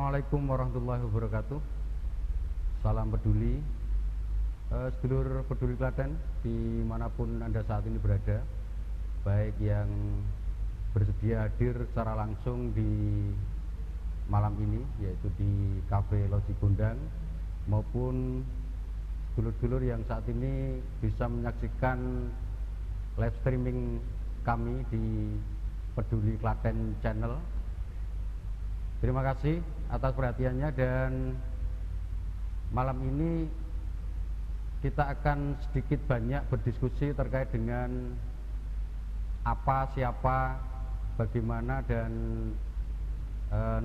Assalamualaikum warahmatullahi wabarakatuh. Salam peduli, sedulur peduli Klaten dimanapun Anda saat ini berada, baik yang bersedia hadir secara langsung di malam ini, yaitu di Cafe Loji Gondang, maupun sedulur-sedulur yang saat ini bisa menyaksikan live streaming kami di Peduli Klaten Channel. Terima kasih atas perhatiannya, dan malam ini kita akan sedikit banyak berdiskusi terkait dengan apa, siapa, bagaimana, dan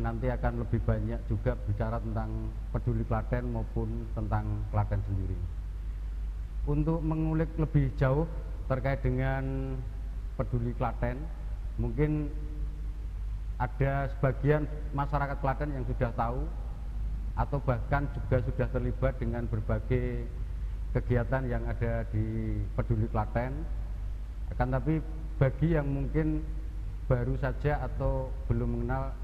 nanti akan lebih banyak juga bicara tentang Peduli Klaten maupun tentang Klaten sendiri. Untuk mengulik lebih jauh terkait dengan Peduli Klaten, mungkin ada sebagian masyarakat Klaten yang sudah tahu atau bahkan juga sudah terlibat dengan berbagai kegiatan yang ada di Peduli Klaten. Akan tapi bagi yang mungkin baru saja atau belum mengenal,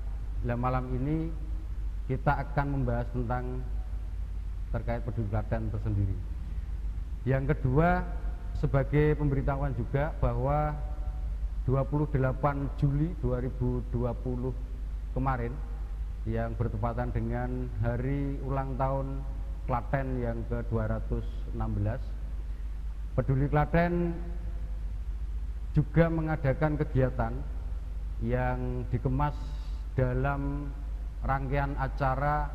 malam ini kita akan membahas tentang terkait Peduli Klaten tersendiri. Yang kedua, sebagai pemberitahuan juga bahwa 28 Juli 2020 kemarin, yang bertepatan dengan hari ulang tahun Klaten yang ke-216, Peduli Klaten juga mengadakan kegiatan yang dikemas dalam rangkaian acara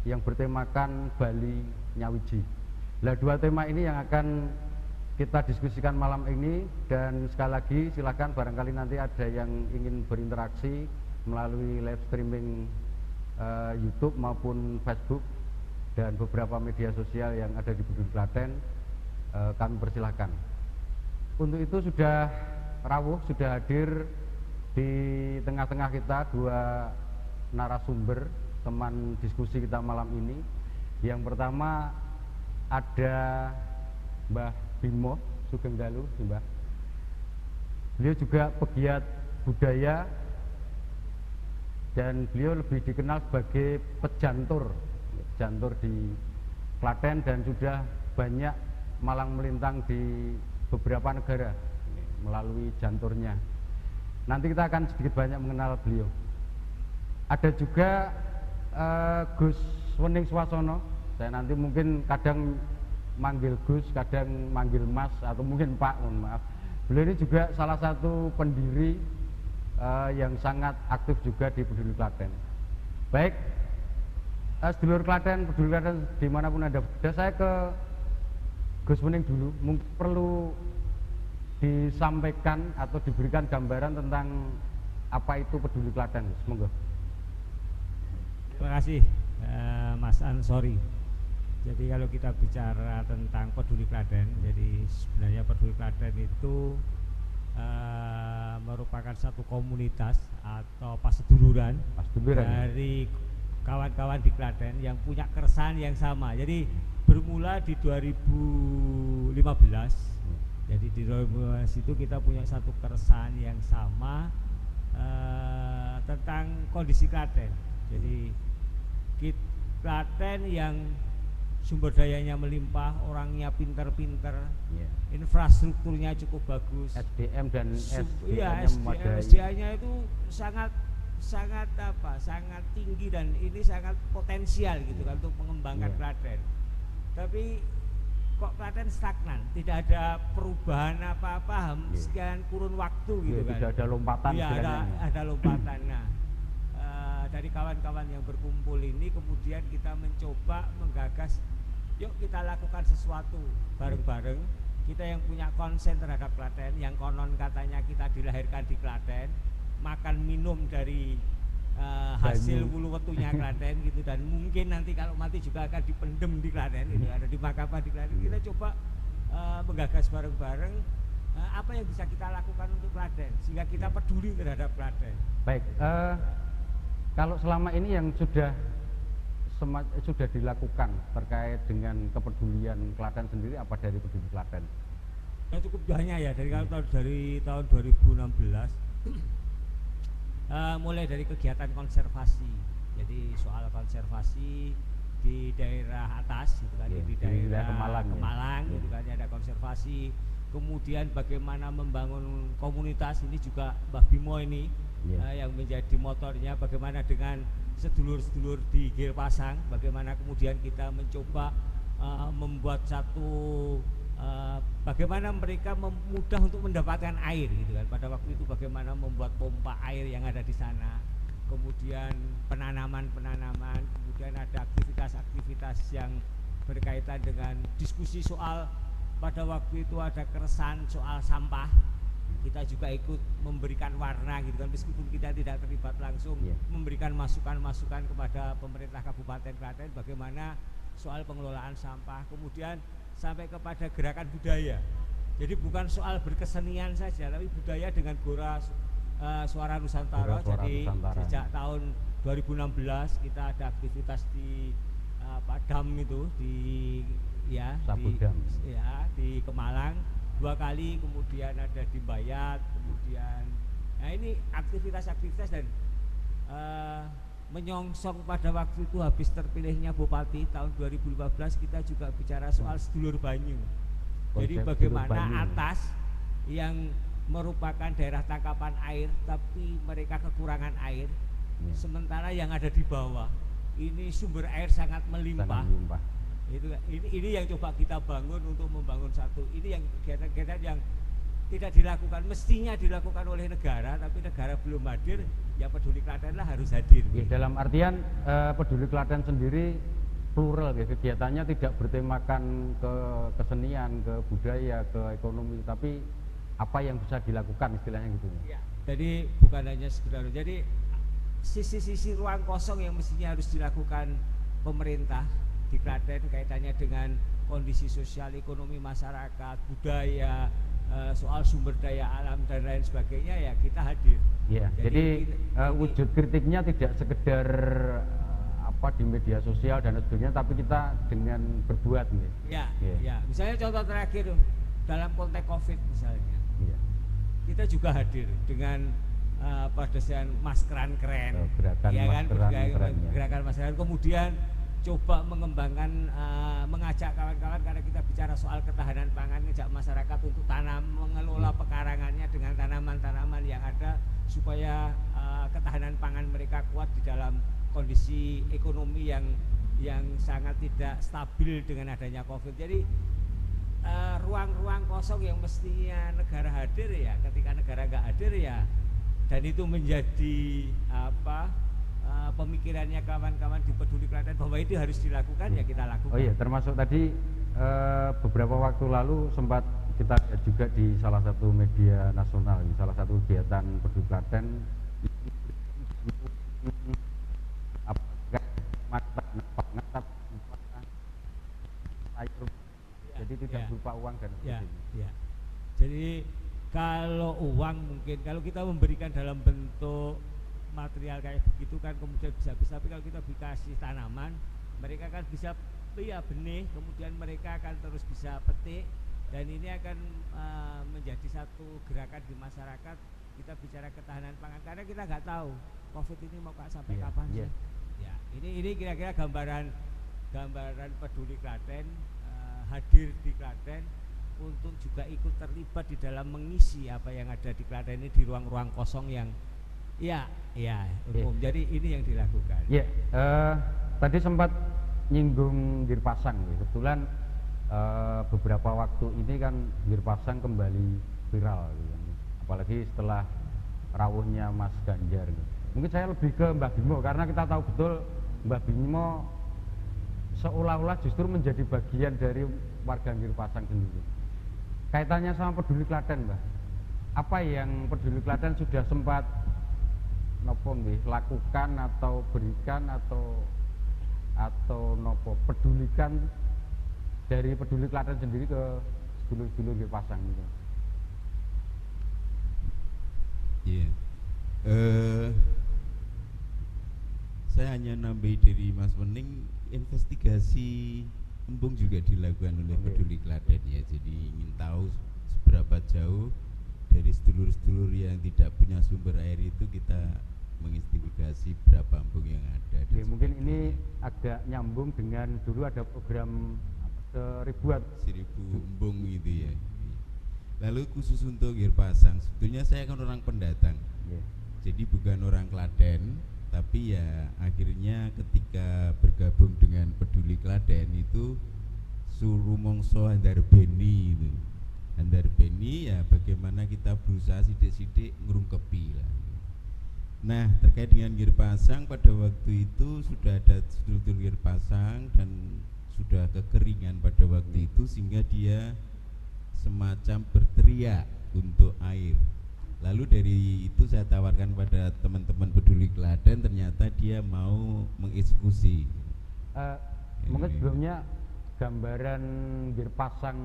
yang bertemakan Bali Nyawiji. Nah, dua tema ini yang akan kita diskusikan malam ini, dan sekali lagi silakan barangkali nanti ada yang ingin berinteraksi melalui live streaming YouTube maupun Facebook dan beberapa media sosial yang ada di Peduli Klaten, kami persilahkan. Untuk itu sudah rawuh, sudah hadir di tengah-tengah kita dua narasumber teman diskusi kita malam ini. Yang pertama ada Mbah Bimo Sugeng Dalu, Mbah. Beliau juga pegiat budaya dan beliau lebih dikenal sebagai pejantur di Klaten, dan sudah banyak malang melintang di beberapa negara melalui janturnya. Nanti kita akan sedikit banyak mengenal beliau. Ada juga Gus Wening Swasono. Saya nanti mungkin kadang manggil Gus, kadang manggil Mas, atau mungkin Pak, mohon maaf. Beliau ini juga salah satu pendiri yang sangat aktif juga di Peduli Klaten. Baik, sedulur Klaten, Peduli Klaten dimanapun Anda berada, saya ke Gus Wening dulu. Mungkin perlu disampaikan atau diberikan gambaran tentang apa itu Peduli Klaten. Semoga. Terima kasih Mas Ansori. Jadi kalau kita bicara tentang Peduli Klaten, jadi sebenarnya Peduli Klaten itu merupakan satu komunitas atau paseduluran dari kawan-kawan di Klaten yang punya keresahan yang sama. Jadi bermula di 2015. Jadi di 2015 itu kita punya satu keresahan yang sama tentang kondisi Klaten. Jadi Klaten yang sumber dayanya melimpah, orangnya pinter-pinter, infrastrukturnya cukup bagus, SDM dan SDM-nya itu sangat tinggi, dan ini sangat potensial gitu kan untuk mengembangkan Klaten. Tapi kok Klaten stagnan, tidak ada perubahan apa-apa sekian kurun waktu gitu kan. Tidak ada lompatan. Iya, ada lompatan. Nah, dari kawan-kawan yang berkumpul ini kemudian kita mencoba menggagas, yuk kita lakukan sesuatu bareng-bareng. Kita yang punya konsen terhadap Klaten, yang konon katanya kita dilahirkan di Klaten, makan minum dari hasil wulu wetunya Klaten gitu, dan mungkin nanti kalau mati juga akan dipendem di Klaten gitu, ada di Makapa di Klaten. Kita coba menggagas bareng-bareng apa yang bisa kita lakukan untuk Klaten sehingga kita peduli terhadap Klaten. Baik, kalau selama ini yang sudah dilakukan terkait dengan kepedulian Klaten sendiri, apa dari Peduli Klaten? Ya, cukup banyak ya, dari tahun 2016 mulai dari kegiatan konservasi. Jadi soal konservasi di daerah atas gitu kan, Iya, di di daerah wilayah Kemalang ya. Kemalang Iya. gitu kan, ada konservasi. Kemudian bagaimana membangun komunitas, ini juga Mbah Bimo ini Iya. yang menjadi motornya. Bagaimana dengan sedulur-sedulur di Girpasang, bagaimana kemudian kita mencoba membuat satu bagaimana mereka mudah untuk mendapatkan air gitu kan. Pada waktu itu bagaimana membuat pompa air yang ada di sana, kemudian penanaman-penanaman, kemudian ada aktivitas-aktivitas yang berkaitan dengan diskusi soal, pada waktu itu ada keresahan soal sampah, kita juga ikut memberikan warna gitu kan, meskipun kita tidak terlibat langsung, memberikan masukan-masukan kepada pemerintah Kabupaten Klaten bagaimana soal pengelolaan sampah. Kemudian sampai kepada gerakan budaya, jadi bukan soal berkesenian saja, tapi budaya dengan Gora Suara Nusantara. Jadi sejak tahun 2016 kita ada aktivitas di Padam itu, di di Kemalang 2 kali, kemudian ada di Bayat, kemudian ini aktivitas-aktivitas. Dan menyongsong pada waktu itu habis terpilihnya Bupati tahun 2015, kita juga bicara soal sedulur banyu. Jadi bagaimana atas yang merupakan daerah tangkapan air tapi mereka kekurangan air, sementara yang ada di bawah ini sumber air sangat melimpah. Ini yang coba kita bangun untuk membangun satu. Ini yang kegiatan-kegiatan yang tidak dilakukan, mestinya dilakukan oleh negara, tapi negara belum hadir, ya Peduli Klaten lah harus hadir. Ya, dalam artian Peduli Klaten sendiri plural ya, kegiatannya tidak bertemakan ke kesenian, ke budaya, ke ekonomi, tapi apa yang bisa dilakukan istilahnya gitu ya. Jadi bukan hanya sekedar, jadi sisi-sisi ruang kosong yang mestinya harus dilakukan pemerintah di Klaten kaitannya dengan kondisi sosial ekonomi masyarakat, budaya, soal sumber daya alam dan lain sebagainya, ya kita hadir. Ya, jadi wujud kritiknya tidak sekedar di media sosial dan sebagainya, tapi kita dengan berbuat nih. Ya. Misalnya contoh terakhir dalam konteks COVID misalnya, kita juga hadir dengan dengan maskeran keren, gerakan maskeran, kemudian coba mengembangkan, mengajak kawan-kawan, karena kita bicara soal ketahanan pangan, ngajak masyarakat untuk tanam, mengelola pekarangannya dengan tanaman-tanaman yang ada supaya ketahanan pangan mereka kuat di dalam kondisi ekonomi yang sangat tidak stabil dengan adanya COVID. Jadi ruang-ruang kosong yang mestinya negara hadir, ya ketika negara nggak hadir, ya dan itu menjadi pemikirannya kawan-kawan di Peduli Klaten bahwa itu harus dilakukan, ya kita lakukan. Oh iya, termasuk tadi beberapa waktu lalu sempat kita lihat juga di salah satu media nasional, salah satu kegiatan Peduli Klaten, jadi tidak berupa uang dan sebagainya. Jadi kalau uang mungkin, kalau kita memberikan dalam bentuk material kayak begitu kan kemudian bisa, tapi kalau kita dikasih tanaman, mereka kan bisa benih, kemudian mereka akan terus bisa petik, dan ini akan menjadi satu gerakan di masyarakat. Kita bicara ketahanan pangan karena kita nggak tahu COVID ini mau sampai kapan sih. Ya, ini kira-kira gambaran Peduli Klaten hadir di Klaten untuk juga ikut terlibat di dalam mengisi apa yang ada di Klaten ini di ruang-ruang kosong yang umum. Jadi ini yang dilakukan. Tadi sempat nyinggung Girpasang, kebetulan beberapa waktu ini kan Girpasang kembali viral, apalagi setelah rawuhnya Mas Ganjar. Mungkin saya lebih ke Mbah Bimo, karena kita tahu betul Mbah Bimo seolah-olah justru menjadi bagian dari warga Girpasang sendiri. Kaitannya sama Peduli Klaten, Mbah, apa yang Peduli Klaten sudah sempat lakukan atau berikan atau pedulikan dari Peduli Klaten sendiri ke sedulur-sedulur Girpasang gitu. Iya. Saya hanya nambahi dari Mas Wening, investigasi embung juga dilakukan oleh Peduli Klaten ya. Jadi ingin tahu seberapa jauh dari sedulur-sedulur yang tidak punya sumber air itu kita menginvestigasi berapa embung yang ada. dan Oke, mungkin ini sebagainya. agak nyambung dengan dulu ada program seribuan. 1000 embung gitu ya. Lalu khusus untuk Gir Pasang, sebetulnya saya kan orang pendatang, Iya. jadi bukan orang Klaten, tapi ya akhirnya ketika bergabung dengan Peduli Klaten itu suruh mongso Handarbeni itu. Handarbeni ya bagaimana kita berusaha sidik-sidik ngerungkepi lah. Nah, terkait dengan Gir Pasang, pada waktu itu sudah ada struktur Gir Pasang dan sudah kekeringan pada waktu itu sehingga dia semacam berteriak untuk air. Lalu dari itu saya tawarkan pada teman-teman Peduli Klaten, ternyata dia mau mengeksekusi. Mungkin sebelumnya gambaran Gir Pasang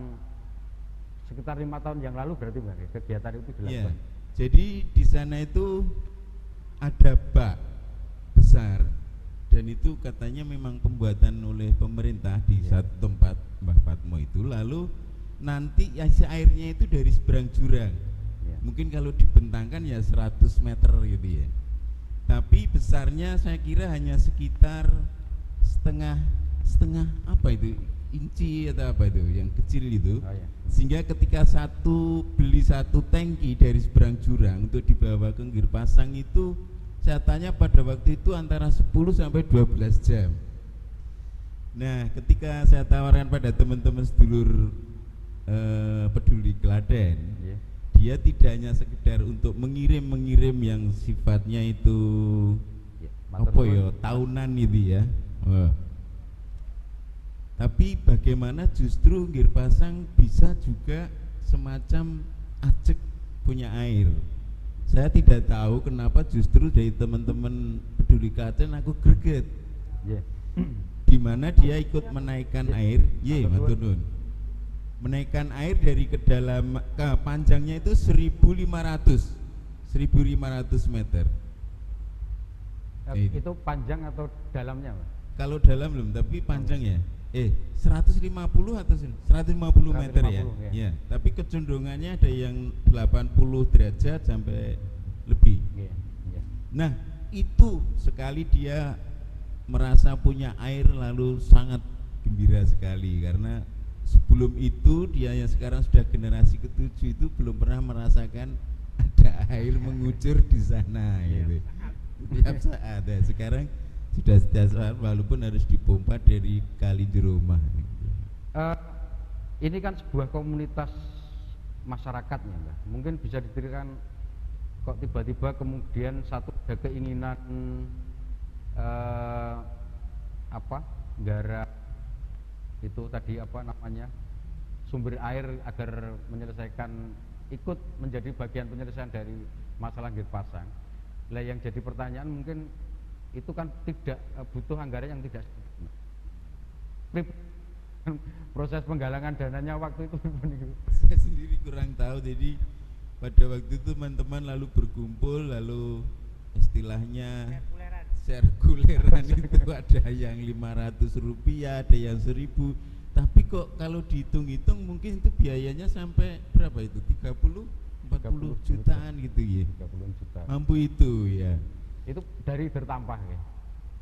sekitar 5 tahun yang lalu berarti Mbak, kegiatan itu Ya, dilakukan. jadi di sana itu ada bak besar dan itu katanya memang pembuatan oleh pemerintah di Ya. satu tempat Mbah Patmo itu. Lalu nanti isi airnya itu dari seberang jurang. Ya. Mungkin kalau dibentangkan ya 100 meter gitu ya. Tapi besarnya saya kira hanya sekitar setengah apa itu, inci atau apa itu yang kecil itu. Oh, ya. Sehingga ketika beli satu tangki dari seberang jurang untuk dibawa ke Gir Pasang itu saya tanya pada waktu itu antara 10 sampai 12 jam. Nah, ketika saya tawarkan pada teman-teman sedulur Peduli Klaten, Ya. dia tidak hanya sekedar untuk mengirim yang sifatnya itu Ya, apa matur ya, nuwun. tahunan itu ya. Tapi bagaimana justru Gir Pasang bisa juga semacam acek punya air. Saya tidak tahu kenapa justru dari teman-teman Peduli Klaten aku greget. Ya. Di mana dia ikut menaikkan air, Matur nuwun. menaikkan air dari panjangnya itu 1500 meter. Itu panjang atau dalamnya Mbak? Kalau dalam belum, tapi panjangnya 150 atau 150 meter ya. 150, ya. Ya, tapi kecenderungannya ada yang 80 derajat sampai lebih. Iya. Iya. Nah, itu sekali dia merasa punya air lalu sangat gembira sekali karena sebelum itu dia yang sekarang sudah generasi ke-7 itu belum pernah merasakan ada air mengucur di sana gitu. Tiap saat ya. Sekarang sudah setiap saat walaupun harus dipompa dari kali di rumah. Ini kan sebuah komunitas masyarakatnya Mbak. Mungkin bisa diceritain kok tiba-tiba kemudian satu ada keinginan garap itu tadi apa namanya sumber air agar menyelesaikan ikut menjadi bagian penyelesaian dari masalah Gir Pasang. Lah yang jadi pertanyaan mungkin itu kan tidak butuh anggaran yang tidak proses penggalangan dananya waktu itu. Saya sendiri kurang tahu, jadi pada waktu itu teman-teman lalu berkumpul lalu istilahnya sirkuleran itu ada yang 500 rupiah, ada yang 1000. Tapi kok kalau dihitung-hitung mungkin itu biayanya sampai berapa itu? 30-40 jutaan gitu ya. 30 juta. Mampu itu ya. Itu dari bertambah ya.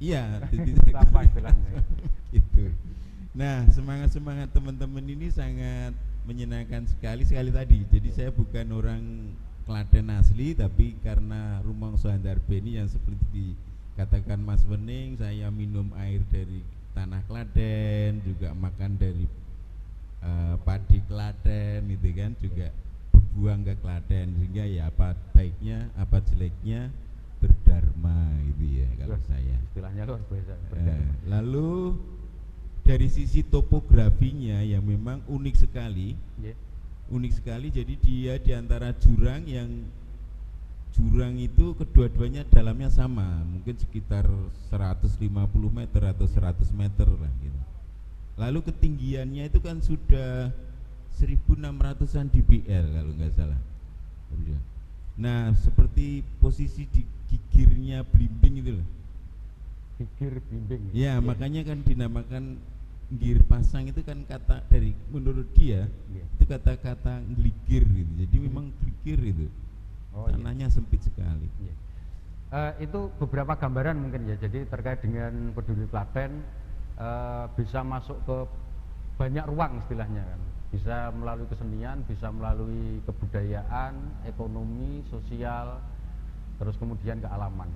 Iya, jadi Bertambah istilahnya. gitu. Nah, semangat teman-teman ini sangat menyenangkan sekali tadi. Jadi saya bukan orang Klaten asli, tapi karena Rumangsa Handarbeni yang seperti dikatakan Mas Wening, saya minum air dari tanah Klaten, juga makan dari padi Klaten gitu kan, juga buang ke Klaten, sehingga ya apa baiknya apa jeleknya berdharma gitu ya kalau saya. Istilahnya luar biasa. Lalu dari sisi topografinya yang memang unik sekali. Yeah. Unik sekali, jadi dia di antara jurang itu kedua-duanya dalamnya sama, mungkin sekitar 150 meter atau 100 meter lah gitu. Lalu ketinggiannya itu kan sudah 1600-an dBl kalau nggak salah. Nah, seperti posisi di gigirnya Blimbing itu loh. Gigir bimbing. Ya, makanya kan dinamakan Gir Pasang itu kan kata dari menurut dia itu kata-kata gligir gitu. Jadi memang gligir itu. Oh, tanahnya sempit sekali. Iya. Itu beberapa gambaran mungkin ya. Jadi terkait dengan Peduli Klaten bisa masuk ke banyak ruang istilahnya kan. Bisa melalui kesenian, bisa melalui kebudayaan, ekonomi, sosial, terus kemudian kealaman.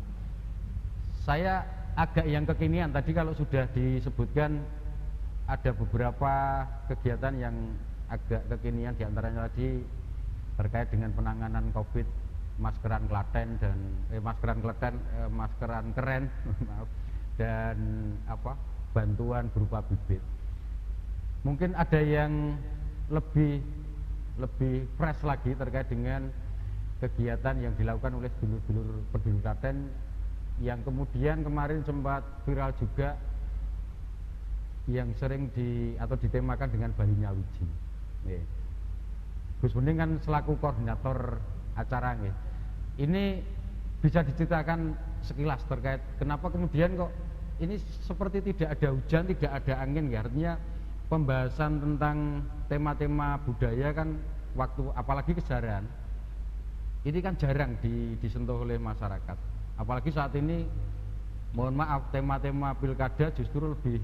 Saya agak yang kekinian tadi kalau sudah disebutkan ada beberapa kegiatan yang agak kekinian, diantaranya tadi terkait dengan penanganan COVID, maskeran Klaten dan maskeran keren maaf, dan bantuan berupa bibit. Mungkin ada yang lebih fresh lagi terkait dengan kegiatan yang dilakukan oleh sedulur-sedulur Peduli Klaten yang kemudian kemarin sempat viral juga, yang sering ditemakan dengan Bali Nyawiji. Gus Bening kan selaku koordinator acara nggih. Ini bisa diceritakan sekilas terkait kenapa kemudian kok ini seperti tidak ada hujan, tidak ada angin ya. Artinya pembahasan tentang tema-tema budaya kan apalagi kejaraan ini kan jarang disentuh oleh masyarakat. Apalagi saat ini mohon maaf tema-tema pilkada justru lebih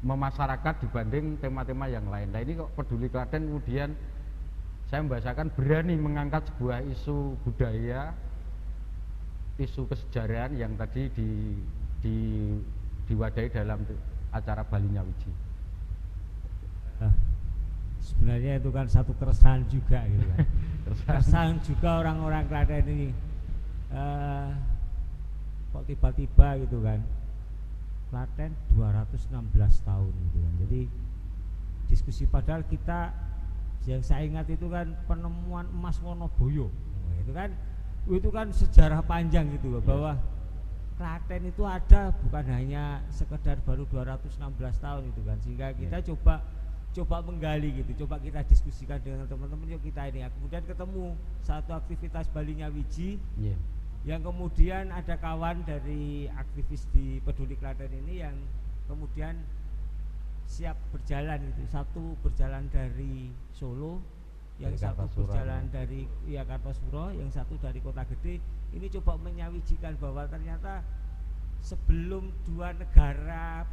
memasyarakat dibanding tema-tema yang lain. Nah ini kok Peduli Klaten kemudian saya membahasakan berani mengangkat sebuah isu budaya, isu kesejarahan yang tadi diwadahi dalam acara Bali Nyawiji. Sebenarnya itu kan satu keresahan juga gitu kan. Keresahan juga orang-orang Klaten ini kok tiba-tiba gitu kan. Klaten 216 tahun gitu kan. Jadi diskusi padahal kita yang saya ingat itu kan penemuan emas Wonoboyo. Itu kan sejarah panjang gitu loh, bahwa Klaten itu ada bukan hanya sekedar baru 216 tahun itu kan. Sehingga kita coba menggali gitu, coba kita diskusikan dengan teman-teman, yuk kita ini. Kemudian ketemu satu aktivitas Bali Nyawiji, yang kemudian ada kawan dari aktivis di Peduli Klaten ini yang kemudian siap berjalan gitu. Satu berjalan dari Solo, yang satu berjalan dari Kartosuro, yang satu dari Kota Gede. Ini coba menyawijikan bahwa ternyata sebelum dua negara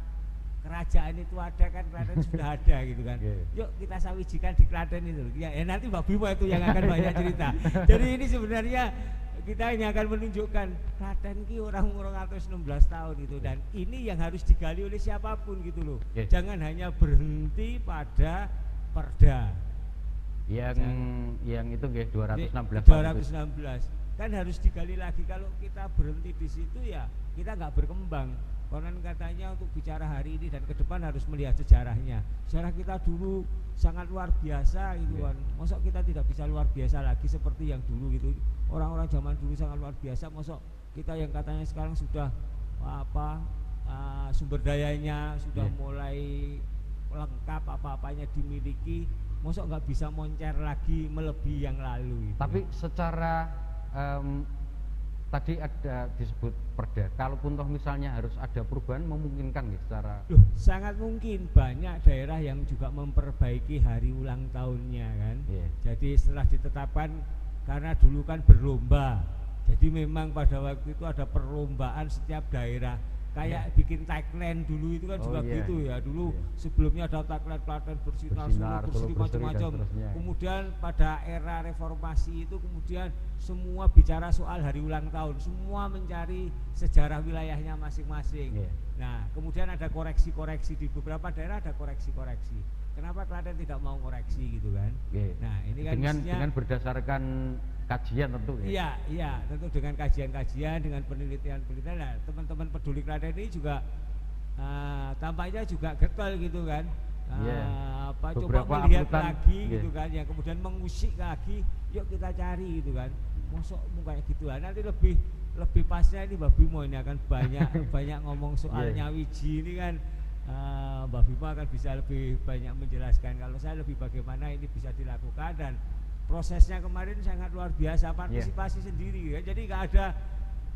kerajaan itu ada kan Klaten sudah ada gitu kan. Yuk kita sawijikan di Klaten itu. Ya nanti Mbak Bimo itu yang akan banyak cerita. Jadi ini sebenarnya kita hanya akan menunjukkan Klaten ki orang 16 tahun itu, dan ini yang harus digali oleh siapapun gitu loh. Jangan hanya berhenti pada perda. Yang itu nggih 216 kan harus digali lagi. Kalau kita berhenti di situ ya kita nggak berkembang. Konon katanya untuk bicara hari ini dan ke depan harus melihat sejarahnya. Sejarah kita dulu sangat luar biasa gitu kan. Masa kita tidak bisa luar biasa lagi seperti yang dulu gitu. Orang-orang zaman dulu sangat luar biasa. Masa kita yang katanya sekarang sudah sumber dayanya sudah mulai lengkap, apa-apanya dimiliki, masa nggak bisa moncer lagi melebihi yang lalu gitu. Tapi secara tadi ada disebut perda, kalaupun toh misalnya harus ada perubahan, memungkinkan nggih secara? Sangat mungkin. Banyak daerah yang juga memperbaiki hari ulang tahunnya kan. Jadi setelah ditetapkan, karena dulu kan berlomba, jadi memang pada waktu itu ada perlombaan setiap daerah. Kayak bikin tagline dulu itu kan juga gitu ya. Dulu sebelumnya ada tagline Klaten bersinar, bersih macam-macam. Kemudian pada era reformasi itu kemudian semua bicara soal hari ulang tahun, semua mencari sejarah wilayahnya masing-masing. Nah, kemudian ada koreksi-koreksi di beberapa daerah, ada koreksi-koreksi. Kenapa Klaten tidak mau koreksi gitu kan? Nah, ini kan dengan berdasarkan kajian tentu ya. Iya, tentu dengan kajian-kajian, dengan penelitian-penelitian. Nah, teman-teman Peduli Klaten ini juga tampaknya juga getol gitu kan. Coba melihat lagi gitu kan, yang kemudian mengusik lagi, yuk kita cari gitu kan. Mosok kayak gitu lah. Nanti lebih pasnya ini Mbak Bimo ini akan banyak ngomong soal Nyawiji ini kan. Mbak Bimo akan bisa lebih banyak menjelaskan. Kalau saya lebih bagaimana ini bisa dilakukan, dan prosesnya kemarin sangat luar biasa, partisipasi sendiri ya. Jadi nggak ada,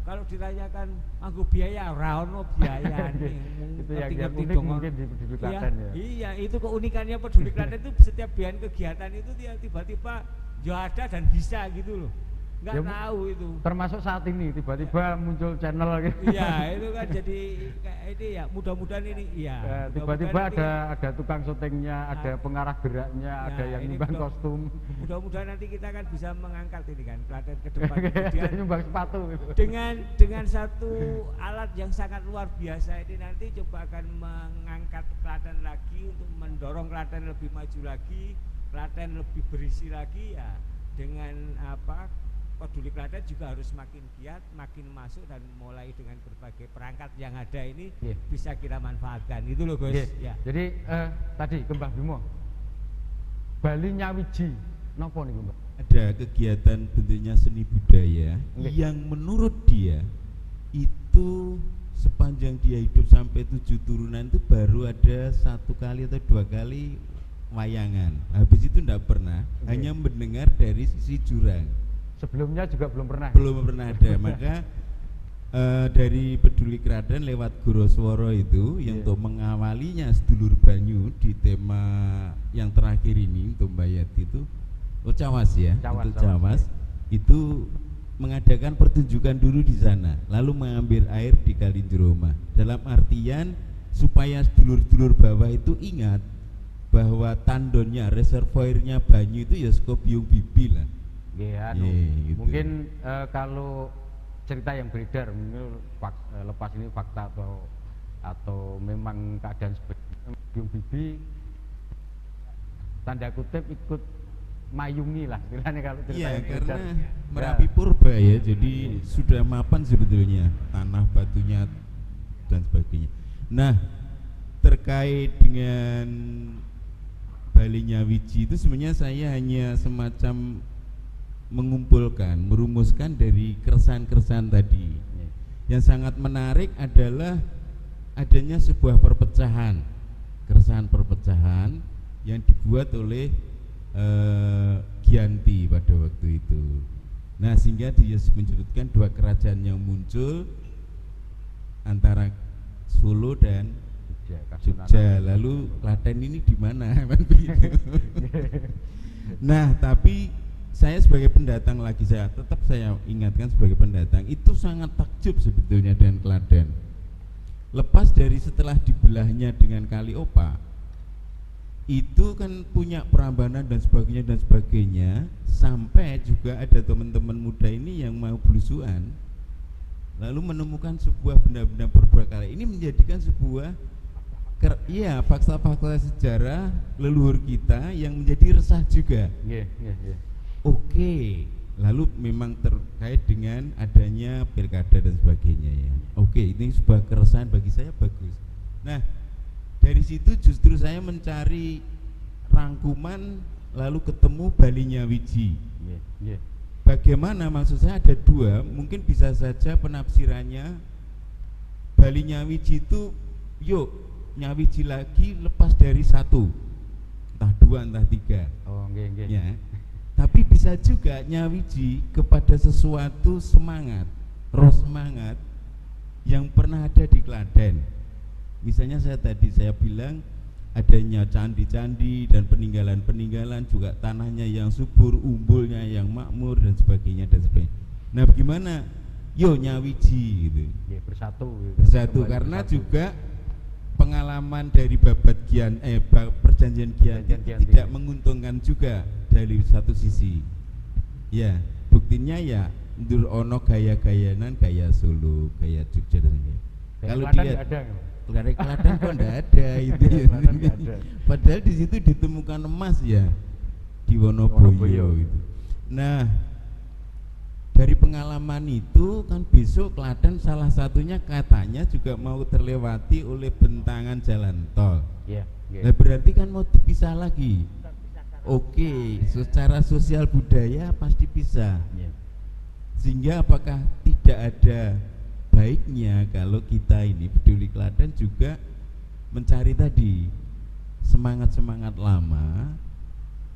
kalau ditanyakan anggo biaya, rano biaya nih. Itu yang unik mungkin di Peduli Klaten ya. Iya, itu keunikannya Peduli Klaten itu setiap biaya kegiatan itu dia tiba-tiba ya ada dan bisa gitu loh. nggak tahu itu. Termasuk saat ini tiba-tiba muncul channel gitu. Iya, itu kan jadi kayak ini ya, mudah-mudahan ini ya. Tiba-tiba ada tukang syutingnya, ada pengarah geraknya, ada yang nyumbang kostum. Mudah-mudahan nanti kita kan bisa mengangkat ini kan Klaten ke depan kemudian nyumbang sepatu gitu. Dengan satu alat yang sangat luar biasa ini nanti coba akan mengangkat Klaten lagi untuk mendorong Klaten lebih maju lagi, Klaten lebih berisi lagi ya. Dengan apa Peduli Klaten juga harus makin giat, makin masuk dan mulai dengan berbagai perangkat yang ada ini bisa kita manfaatkan. Itu loh Gus. Ya. Jadi tadi ke Mbah Bimo, Bali Nyawiji, nopo nih Mbah? Ada kegiatan bentuknya seni budaya yang menurut dia itu sepanjang dia hidup sampai 7 turunan itu baru ada 1 kali atau 2 kali wayangan. Habis itu tidak pernah, hanya mendengar dari sisi jurang. Sebelumnya juga belum pernah. Belum pernah ada. Maka dari Peduli Klaten lewat Guru Swara itu yang untuk mengawalinya sedulur banyu di tema yang terakhir ini untuk Mbak Yati itu Cawas ya, untuk Cawas itu mengadakan pertunjukan dulu di sana, lalu mengambil air di Kalinjeroma. Dalam artian supaya sedulur-sedulur bawah itu ingat bahwa tandonnya, reservoirnya banyu itu ya saka Biung Bibi lah. Gitu. Mungkin kalau cerita yang beredar lepas ini fakta atau memang keadaan seperti Biung Bibi tanda kutip ikut mayungi lah istilahnya kalau cerita yang beredar. Karena Merapi purba ya, jadi sudah mapan sebetulnya tanah batunya dan sebagainya. Nah, terkait dengan Bali Nyawiji itu sebenarnya saya hanya semacam mengumpulkan, merumuskan dari keresahan-keresahan tadi. Yang sangat menarik adalah adanya sebuah perpecahan, keresahan perpecahan yang dibuat oleh Giyanti pada waktu itu. Nah, sehingga dia menyebutkan 2 kerajaan yang muncul antara Solo dan Jogja. Lalu Klaten ini di mana? Nah, tapi saya sebagai pendatang lagi, saya ingatkan sebagai pendatang itu sangat takjub sebetulnya dengan Klaten. Lepas dari setelah dibelahnya dengan Kali Opak, itu kan punya Prambanan dan sebagainya, sampai juga ada teman-teman muda ini yang mau belusuan lalu menemukan sebuah benda-benda purbakala. Ini menjadikan sebuah fakta-fakta sejarah leluhur kita yang menjadi resah juga. Oke, lalu memang terkait dengan adanya pilkada dan sebagainya ya. Oke, ini sebuah keresahan bagi saya bagus. Nah, dari situ justru saya mencari rangkuman lalu ketemu Bali Nyawiji. Bagaimana, maksud saya ada 2, mungkin bisa saja penafsirannya Bali Nyawiji itu nyawiji lagi lepas dari 1, entah 2 entah 3. Ya. Tapi bisa juga nyawiji kepada sesuatu semangat, roh semangat yang pernah ada di Klaten. Misalnya saya bilang adanya candi-candi dan peninggalan-peninggalan, juga tanahnya yang subur, umbulnya yang makmur dan sebagainya. Nah, bagaimana? Nyawiji gitu. Bersatu karena juga pengalaman dari babat perjanjian Giyanti tidak menguntungkan juga dari satu sisi. Ya, buktinya ya ndur ono gaya-gayanan, gaya Solo, gaya Jogja dan sebagainya. Kalau dia Klaten kok enggak ada itu. Padahal di situ ditemukan emas ya di Wonoboyo itu. Nah, dari pengalaman itu kan besok Klaten salah satunya katanya juga mau terlewati oleh bentangan jalan tol. Nah, berarti kan mau dipisah lagi. Oke, secara sosial budaya pasti bisa. Sehingga apakah tidak ada baiknya kalau kita ini Peduli Klaten juga mencari tadi semangat-semangat lama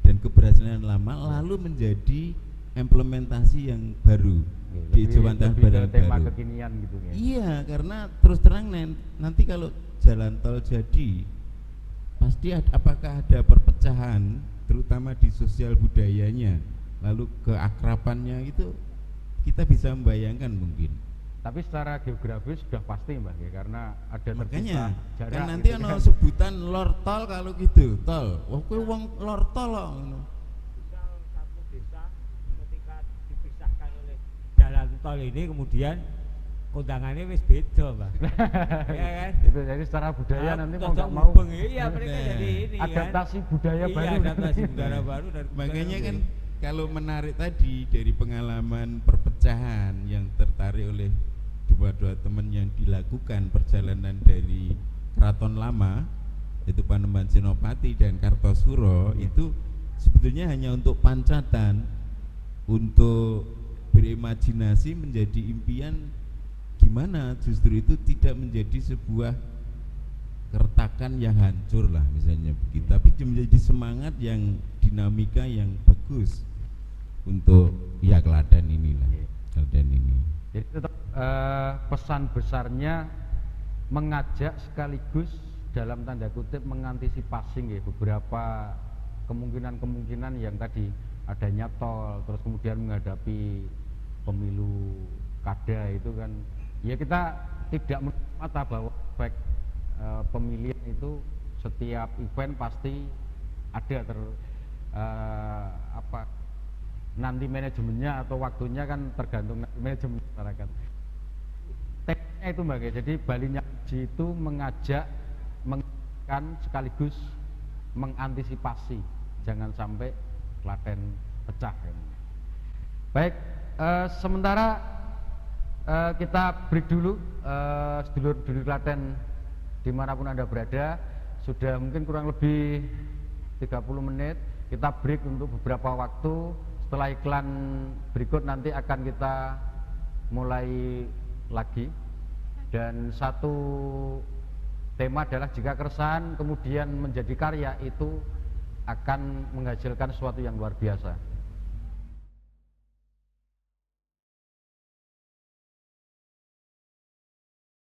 dan keberhasilan lama lalu menjadi implementasi yang baru di Jawaban Barat tema baru. Kekinian gitu ya. Iya, karena terus terang nanti kalau jalan tol jadi pasti apakah ada perpecahan terutama di sosial budayanya, lalu keakrabannya itu kita bisa membayangkan mungkin. Tapi secara geografis sudah pasti Mbak ya, karena ada Makanya jarak kan nanti gitu ono kan. sebutan lor tol kalau gitu, tol. Wah, kowe wong lor tol kok ngono. Misal satu desa ketika dipisahkan oleh jalan tol ini kemudian kondangannya wis beda, Mbak. Ya kan? Itu jadi secara budaya nanti mau nggak mau mubeng, iya mereka Nah, jadi ini adaptasi budaya kan. baru. Iya, adaptasi budaya baru dan Makanya kan kalau menarik tadi dari pengalaman perpecahan yang tertarik oleh dua teman yang dilakukan perjalanan dari Keraton Lama yaitu Panembahan Senopati dan Kartosuro, itu sebetulnya hanya untuk pancatan, untuk berimajinasi menjadi impian gimana justru itu tidak menjadi sebuah keretakan yang hancur lah misalnya begitu, tapi menjadi semangat yang dinamika yang bagus untuk ya Klaten inilah, Klaten ini. Jadi tetap pesan besarnya mengajak sekaligus dalam tanda kutip mengantisipasi ya, beberapa kemungkinan-kemungkinan yang tadi adanya tol, terus kemudian menghadapi pemilu kada itu kan ya kita tidak mata bahwa efek pemilihan itu setiap event pasti ada nanti manajemennya atau waktunya kan tergantung manajemen masyarakat. Tekniknya itu Mbak, jadi Bali Nyaji itu mengajak mengingatkan sekaligus mengantisipasi jangan sampai Klaten pecah. Baik, sementara kita break dulu, sedulur-sedulur Klaten dimanapun Anda berada, sudah mungkin kurang lebih 30 menit kita break untuk beberapa waktu. Setelah iklan berikut nanti akan kita mulai lagi, dan satu tema adalah jika keresahan kemudian menjadi karya itu akan menghasilkan sesuatu yang luar biasa.